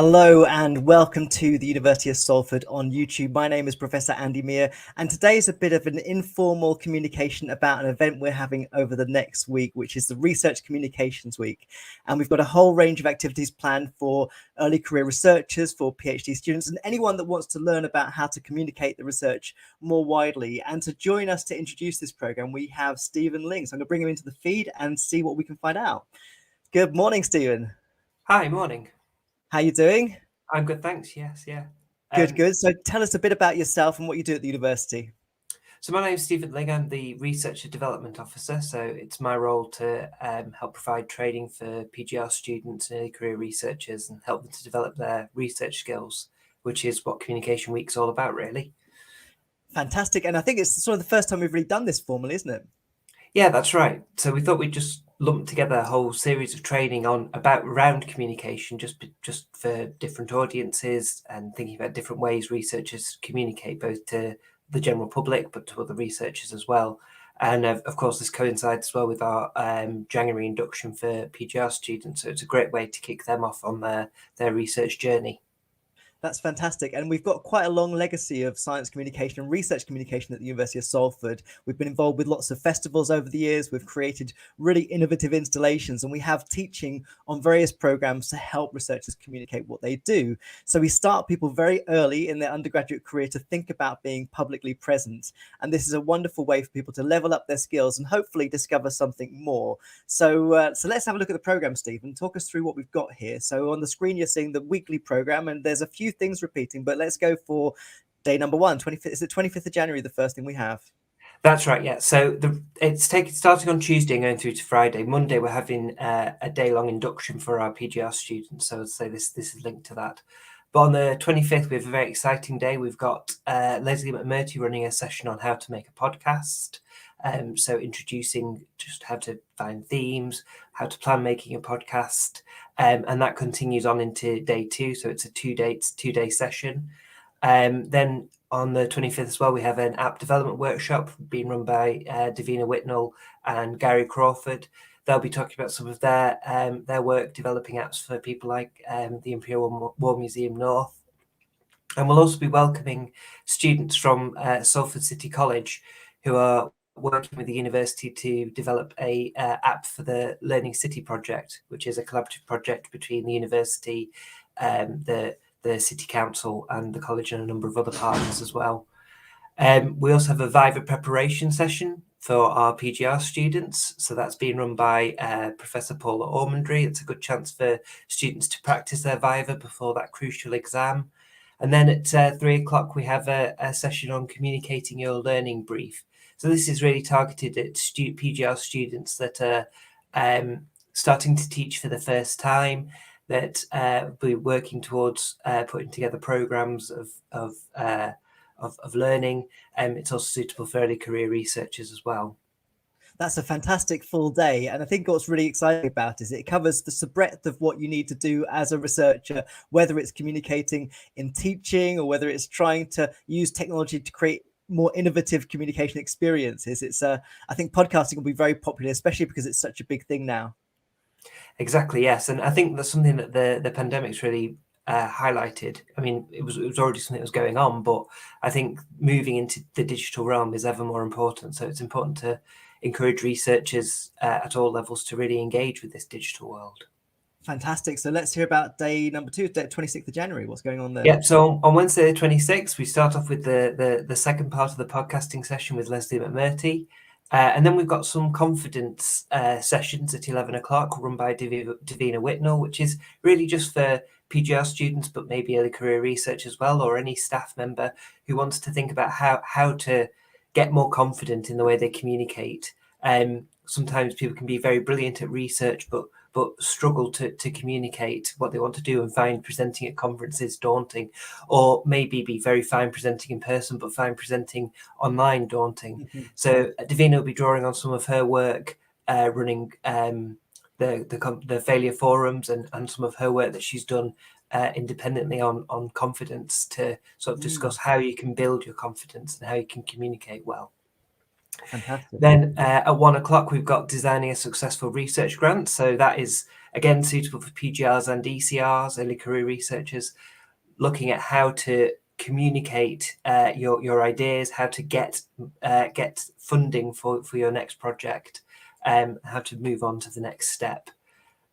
Hello and welcome to the University of Salford on YouTube. My name is Professor Andy Meir, and today is a bit of an informal communication about an event we're having over the next week, which is the Research Communications Week. And we've got a whole range of activities planned for early career researchers, for PhD students, and anyone that wants to learn about how to communicate the research more widely. And to join us to introduce this program, we have Stephen Ling. So I'm going to bring him into the feed and see what we can find out. Good morning, Stephen. Hi, morning. How you doing? I'm good, thanks. Yes, yeah. Good. So tell us a bit about yourself and what you do at the university. So my name's Stephen Lingam. I'm the Research and Development Officer. So it's my role to help provide training for PGR students and early career researchers and help them to develop their research skills, which is what Communication Week's all about, really. Fantastic. And I think it's sort of the first time we've really done this formally, isn't it? Yeah, that's right. So we thought we'd just lump together a whole series of training around communication, just for different audiences and thinking about different ways researchers communicate, both to the general public but to other researchers as well. And of course, this coincides as well with our January induction for PGR students. So it's a great way to kick them off on their research journey. That's fantastic. And we've got quite a long legacy of science communication and research communication at the University of Salford. We've been involved with lots of festivals over the years. We've created really innovative installations, and we have teaching on various programs to help researchers communicate what they do. So we start people very early in their undergraduate career to think about being publicly present. And this is a wonderful way for people to level up their skills and hopefully discover something more. So let's have a look at the program, Stephen. Talk us through what we've got here. So on the screen, you're seeing the weekly program, and there's a few things repeating, but let's go for day number one. 25th, is it 25th of January, the first thing we have? That's right, yeah. So it's starting on Tuesday and going through to Friday. Monday, we're having a day-long induction for our PGR students. So I'd say this is linked to that. But on the 25th, we have a very exciting day. We've got Leslie McMurtry running a session on how to make a podcast. So introducing just how to find themes, how to plan making a podcast. And that continues on into day two. So it's a two-day session. Then on the 25th as well, we have an app development workshop being run by Davina Whitnell and Gary Crawford. They'll be talking about some of their work developing apps for people like the Imperial War Museum North. And we'll also be welcoming students from Salford City College who are working with the university to develop a app for the Learning City project, which is a collaborative project between the university, the City Council and the college and a number of other partners as well. We also have a Viva preparation session for our PGR students. So that's being run by Professor Paula Ormondry. It's a good chance for students to practice their Viva before that crucial exam. And then at 3:00, we have a session on communicating your learning brief. So this is really targeted at PGR students that are starting to teach for the first time, that we're working towards putting together programs of learning. It's also suitable for early career researchers as well. That's a fantastic full day. And I think what's really exciting about it is it covers the breadth of what you need to do as a researcher, whether it's communicating in teaching or whether it's trying to use technology to create more innovative communication experiences. I think podcasting will be very popular, especially because it's such a big thing now. Exactly, yes. And I think that's something that the pandemic's really highlighted. I mean, it was already something that was going on, but I think moving into the digital realm is ever more important. So it's important to encourage researchers at all levels to really engage with this digital world. Fantastic. So let's hear about day number two, day 26th of January. What's going on there? Yeah, so on Wednesday the 26th, we start off with the second part of the podcasting session with Leslie McMurtry. And then we've got some confidence sessions at 11:00 run by Davina Whitnell, which is really just for PGR students, but maybe early career research as well, or any staff member who wants to think about how to get more confident in the way they communicate. Sometimes people can be very brilliant at research, but struggle to communicate what they want to do and find presenting at conferences daunting, or maybe be very fine presenting in person, but find presenting online daunting. Mm-hmm. So Davina will be drawing on some of her work running the failure forums and some of her work that she's done independently on confidence to sort of discuss how you can build your confidence and how you can communicate well. Fantastic. Then at 1 o'clock, we've got designing a successful research grant. So that is, again, suitable for PGRs and ECRs, early career researchers, looking at how to communicate your ideas, how to get funding for your next project, how to move on to the next step.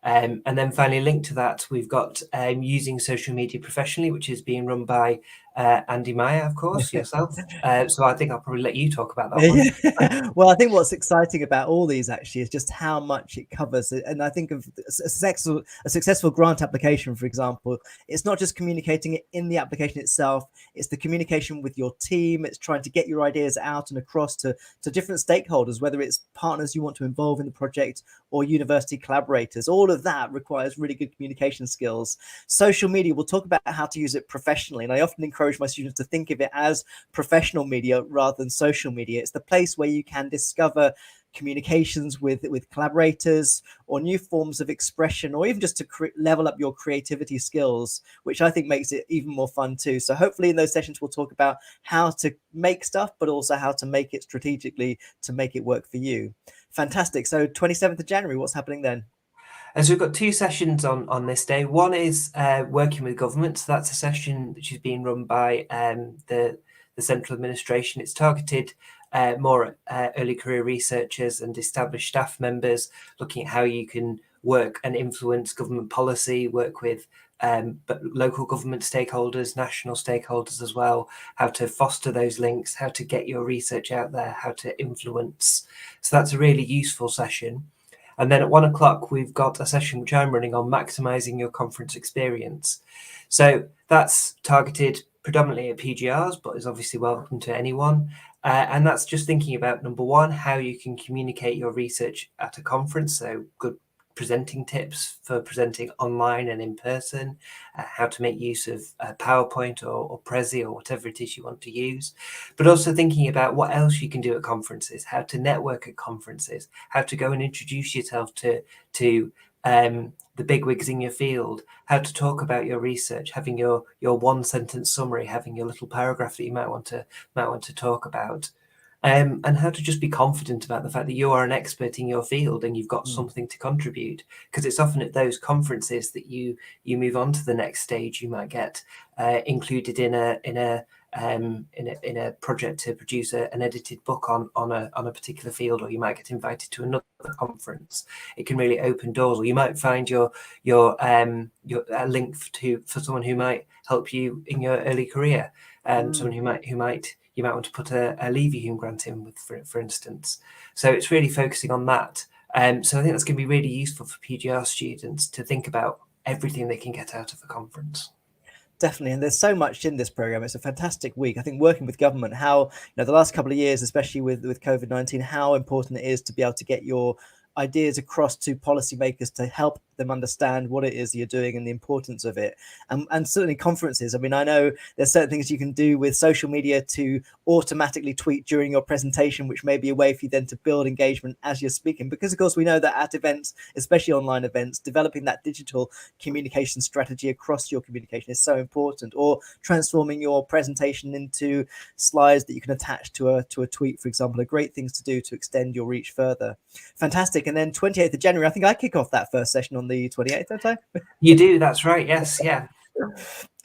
And then finally, linked to that, we've got using social media professionally, which is being run by Andy Meyer, of course, yourself. So I think I'll probably let you talk about that one. Yeah. Well, I think what's exciting about all these actually is just how much it covers. And I think of a successful grant application, for example, it's not just communicating it in the application itself, it's the communication with your team. It's trying to get your ideas out and across to different stakeholders, whether it's partners you want to involve in the project or university collaborators. All of that requires really good communication skills. Social media, we'll talk about how to use it professionally. And I often encourage my students to think of it as professional media rather than social media. It's the place where you can discover communications with collaborators or new forms of expression, or even just to level up your creativity skills, which I think makes it even more fun too. So hopefully in those sessions we'll talk about how to make stuff, but also how to make it strategically to make it work for you. Fantastic. So 27th of January, what's happening then? And so we've got two sessions on this day. One is working with government. So that's a session which is being run by the central administration. It's targeted more at early career researchers and established staff members, looking at how you can work and influence government policy, work with but local government stakeholders, national stakeholders as well, how to foster those links, how to get your research out there, how to influence. So that's a really useful session. And then at 1 o'clock, we've got a session which I'm running on maximising your conference experience. So that's targeted predominantly at PGRs, but is obviously welcome to anyone. And that's just thinking about, number one, how you can communicate your research at a conference. So good presenting tips for presenting online and in person, how to make use of PowerPoint or Prezi or whatever it is you want to use, but also thinking about what else you can do at conferences, how to network at conferences, how to go and introduce yourself to the bigwigs in your field, how to talk about your research, having your one sentence summary, having your little paragraph that you might want to talk about. And how to just be confident about the fact that you are an expert in your field and you've got something to contribute. Because it's often at those conferences that you move on to the next stage. You might get included in a project to produce an edited book on a particular field, or you might get invited to another conference. It can really open doors, or you might find your a link for someone who might help you in your early career, someone who might you might want to put a Leavey grant in with, for instance. So it's really focusing on that. So I think that's going to be really useful for PGR students to think about everything they can get out of a conference. Definitely. And there's so much in this program. It's a fantastic week. I think working with government, how, the last couple of years, especially with COVID-19, how important it is to be able to get your ideas across to policymakers to help them understand what it is you're doing and the importance of it. And certainly conferences. I mean, I know there's certain things you can do with social media to automatically tweet during your presentation, which may be a way for you then to build engagement as you're speaking. Because, of course, we know that at events, especially online events, developing that digital communication strategy across your communication is so important. Or transforming your presentation into slides that you can attach to a tweet, for example, are great things to do to extend your reach further. Fantastic. And then 28th of January, I think I kick off that first session on the 28th, don't I? You do, that's right. Yes, yeah.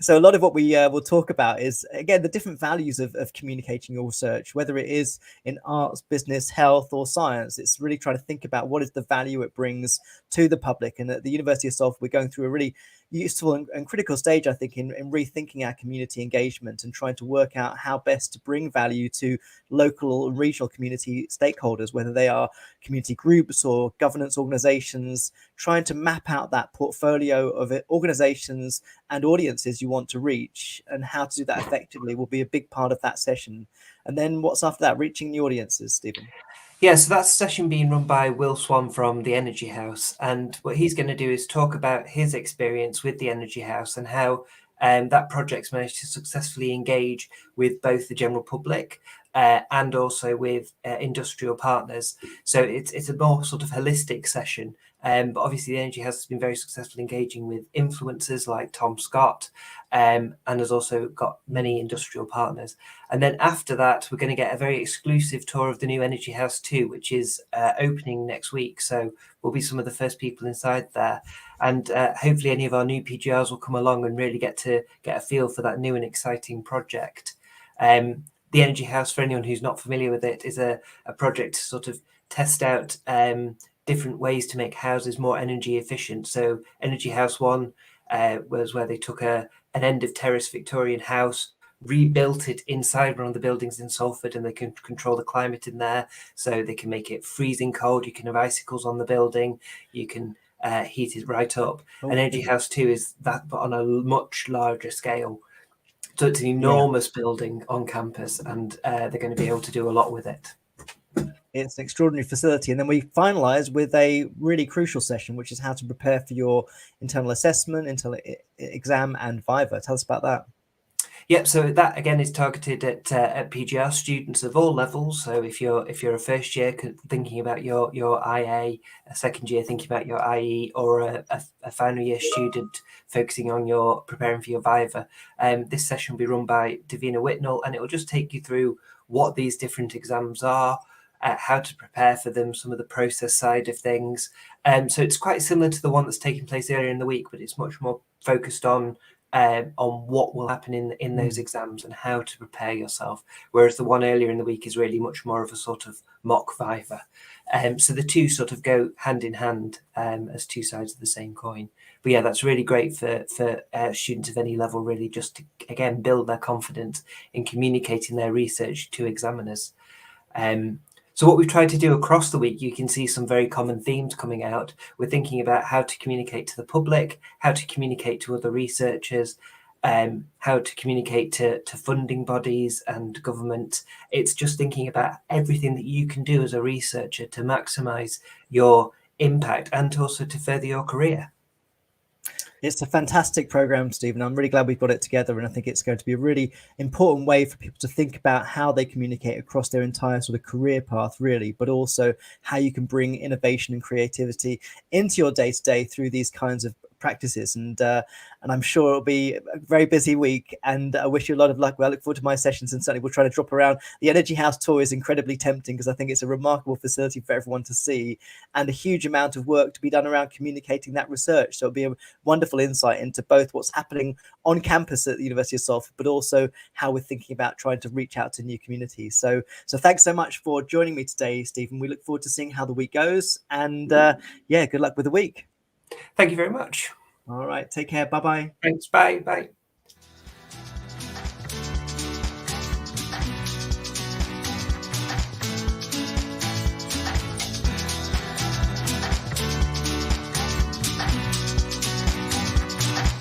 So a lot of what we will talk about is, again, the different values of communicating your research, whether it is in arts, business, health, or science. It's really trying to think about what is the value it brings to the public. And at the University of Salford, we're going through a really useful and critical stage, I think, in rethinking our community engagement and trying to work out how best to bring value to local and regional community stakeholders, whether they are community groups or governance organizations, trying to map out that portfolio of organizations and audiences you want to reach, and how to do that effectively will be a big part of that session. And then what's after that? Reaching the audiences, Stephen. Yeah, so that's a session being run by Will Swan from the Energy House. And what he's going to do is talk about his experience with the Energy House and how that project's managed to successfully engage with both the general public and also with industrial partners. So it's a more sort of holistic session But obviously, the Energy House has been very successful engaging with influencers like Tom Scott, and has also got many industrial partners. And then after that, we're going to get a very exclusive tour of the new Energy House 2, which is opening next week. So we'll be some of the first people inside there. And hopefully any of our new PGRs will come along and really get a feel for that new and exciting project. The Energy House, for anyone who's not familiar with it, is a project to sort of test out different ways to make houses more energy efficient. So Energy House 1 was where they took an end of terrace Victorian house, rebuilt it inside one of the buildings in Salford, and they can control the climate in there. So they can make it freezing cold. You can have icicles on the building. You can heat it right up. And Energy House 2 is that, but on a much larger scale. So it's an enormous building on campus, and they're going to be able to do a lot with it. It's an extraordinary facility. And then we finalize with a really crucial session, which is how to prepare for your internal assessment, internal exam, and Viva. Tell us about that. Yep. So that again is targeted at PGR students of all levels. So if you're a first year thinking about your IA, a second year thinking about your IE, or a final year student focusing on your preparing for your Viva, this session will be run by Davina Whitnell, and it will just take you through what these different exams are, how to prepare for them, some of the process side of things. So it's quite similar to the one that's taking place earlier in the week, but it's much more focused on what will happen in those exams and how to prepare yourself. Whereas the one earlier in the week is really much more of a sort of mock Viva. So the two sort of go hand in hand as two sides of the same coin. But yeah, that's really great for students of any level, really, just to, again, build their confidence in communicating their research to examiners. So what we've tried to do across the week, you can see some very common themes coming out. We're thinking about how to communicate to the public, how to communicate to other researchers, how to communicate to funding bodies and government. It's just thinking about everything that you can do as a researcher to maximise your impact and also to further your career. It's a fantastic program, Stephen. I'm really glad we've got it together, and I think it's going to be a really important way for people to think about how they communicate across their entire sort of career path, really, but also how you can bring innovation and creativity into your day-to-day through these kinds of practices. And I'm sure it'll be a very busy week, and I wish you a lot of luck. Well, I look forward to my sessions, and certainly we'll try to drop around. The Energy House tour is incredibly tempting because I think it's a remarkable facility for everyone to see, and a huge amount of work to be done around communicating that research. So it'll be a wonderful insight into both what's happening on campus at the University of Salford, but also how we're thinking about trying to reach out to new communities. So thanks so much for joining me today, Stephen. We look forward to seeing how the week goes, and good luck with the week. Thank you very much. All right, take care. Bye-bye. Thanks. Bye.